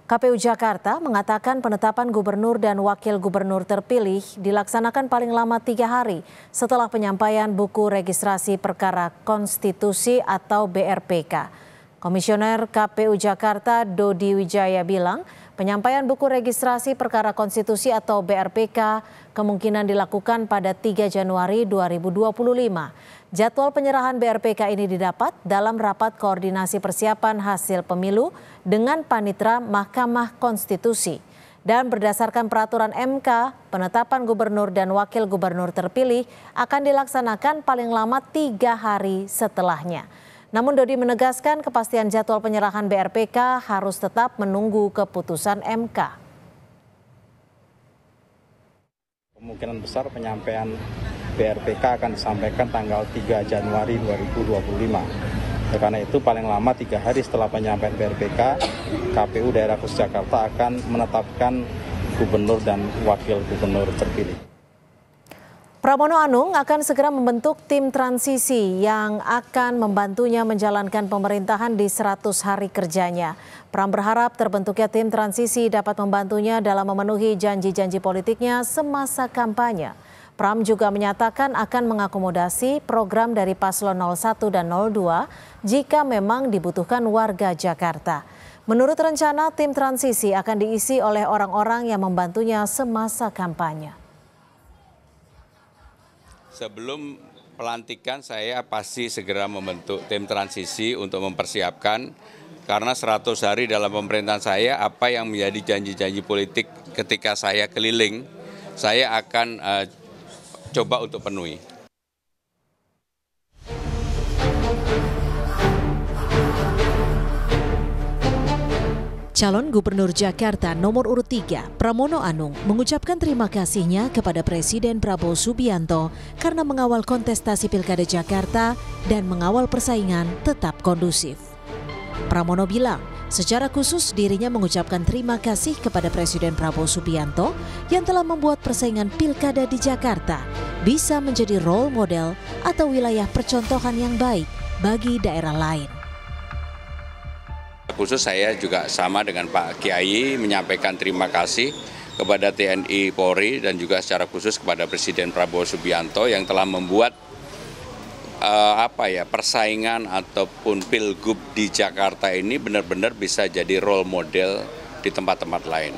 KPU Jakarta mengatakan penetapan gubernur dan wakil gubernur terpilih dilaksanakan paling lama 3 hari setelah penyampaian buku registrasi perkara konstitusi atau BRPK. Komisioner KPU Jakarta Dodi Wijaya bilang penyampaian buku registrasi perkara konstitusi atau BRPK kemungkinan dilakukan pada 3 Januari 2025. Jadwal penyerahan BRPK ini didapat dalam rapat koordinasi persiapan hasil pemilu dengan Panitera Mahkamah Konstitusi. Dan berdasarkan peraturan MK, penetapan gubernur dan wakil gubernur terpilih akan dilaksanakan paling lama 3 hari setelahnya. Namun Dodi menegaskan kepastian jadwal penyerahan BRPK harus tetap menunggu keputusan MK. Kemungkinan besar penyampaian BRPK akan disampaikan tanggal 3 Januari 2025. Karena itu paling lama 3 hari setelah penyampaian BRPK, KPU Daerah Khusus Jakarta akan menetapkan gubernur dan wakil gubernur terpilih. Pramono Anung akan segera membentuk tim transisi yang akan membantunya menjalankan pemerintahan di 100 hari kerjanya. Pram berharap terbentuknya tim transisi dapat membantunya dalam memenuhi janji-janji politiknya semasa kampanye. Pram juga menyatakan akan mengakomodasi program dari paslon 01 dan 02 jika memang dibutuhkan warga Jakarta. Menurut rencana, tim transisi akan diisi oleh orang-orang yang membantunya semasa kampanye. Sebelum pelantikan saya pasti segera membentuk tim transisi untuk mempersiapkan, karena 100 hari dalam pemerintahan saya apa yang menjadi janji-janji politik ketika saya keliling, saya akan coba untuk penuhi. Calon Gubernur Jakarta nomor urut 3, Pramono Anung, mengucapkan terima kasihnya kepada Presiden Prabowo Subianto karena mengawal kontestasi Pilkada Jakarta dan mengawal persaingan tetap kondusif. Pramono bilang, secara khusus dirinya mengucapkan terima kasih kepada Presiden Prabowo Subianto yang telah membuat persaingan Pilkada di Jakarta bisa menjadi role model atau wilayah percontohan yang baik bagi daerah lain. Khusus saya juga sama dengan Pak Kiai menyampaikan terima kasih kepada TNI Polri dan juga secara khusus kepada Presiden Prabowo Subianto yang telah membuat persaingan ataupun pilgub di Jakarta ini benar-benar bisa jadi role model di tempat-tempat lain.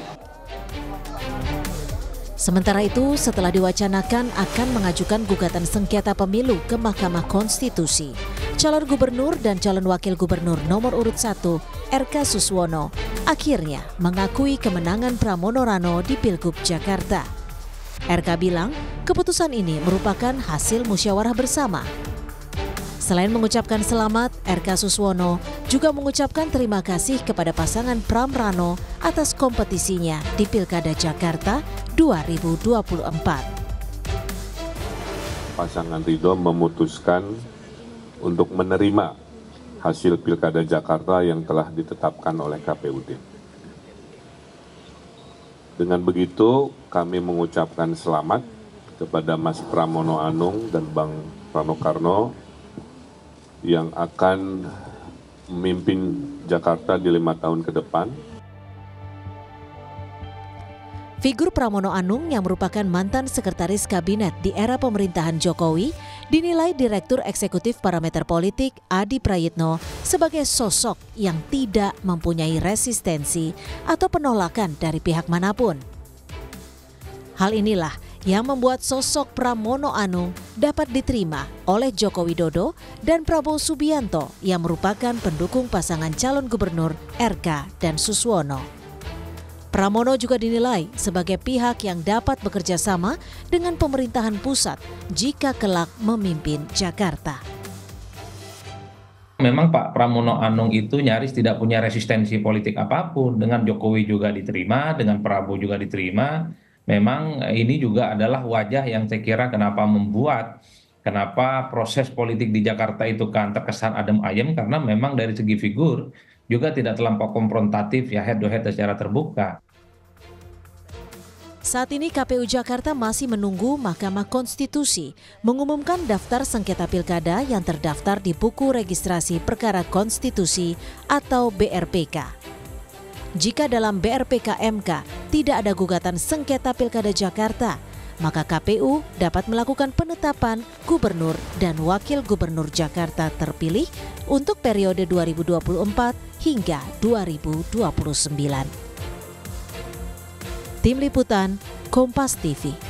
Sementara itu, setelah diwacanakan akan mengajukan gugatan sengketa pemilu ke Mahkamah Konstitusi, calon gubernur dan calon wakil gubernur nomor urut 1, RK Suswono, akhirnya mengakui kemenangan Pramono Rano di Pilgub Jakarta. RK bilang, keputusan ini merupakan hasil musyawarah bersama. Selain mengucapkan selamat, RK Suswono juga mengucapkan terima kasih kepada pasangan Pram Rano atas kompetisinya di Pilkada Jakarta 2024. Pasangan Ridho memutuskan untuk menerima hasil Pilkada Jakarta yang telah ditetapkan oleh KPUD. Dengan begitu, kami mengucapkan selamat kepada Mas Pramono Anung dan Bang Rano Karno yang akan memimpin Jakarta di 5 tahun ke depan. Figur Pramono Anung yang merupakan mantan sekretaris kabinet di era pemerintahan Jokowi dinilai Direktur Eksekutif Parameter Politik Adi Prayitno sebagai sosok yang tidak mempunyai resistensi atau penolakan dari pihak manapun. Hal inilah yang membuat sosok Pramono Anung dapat diterima oleh Joko Widodo dan Prabowo Subianto yang merupakan pendukung pasangan calon gubernur RK dan Suswono. Pramono juga dinilai sebagai pihak yang dapat bekerja sama dengan pemerintahan pusat jika kelak memimpin Jakarta. Memang Pak Pramono Anung itu nyaris tidak punya resistensi politik apapun. Dengan Jokowi juga diterima, dengan Prabowo juga diterima. Memang ini juga adalah wajah yang saya kira kenapa proses politik di Jakarta itu kan terkesan adem ayem, karena memang dari segi figur juga tidak terlampau konfrontatif ya, head to head secara terbuka. Saat ini KPU Jakarta masih menunggu Mahkamah Konstitusi mengumumkan daftar sengketa pilkada yang terdaftar di buku registrasi perkara konstitusi atau BRPK. jika dalam BRPK MK tidak ada gugatan sengketa Pilkada Jakarta, maka KPU dapat melakukan penetapan gubernur dan wakil gubernur Jakarta terpilih untuk periode 2024 hingga 2029. Tim Liputan, Kompas TV.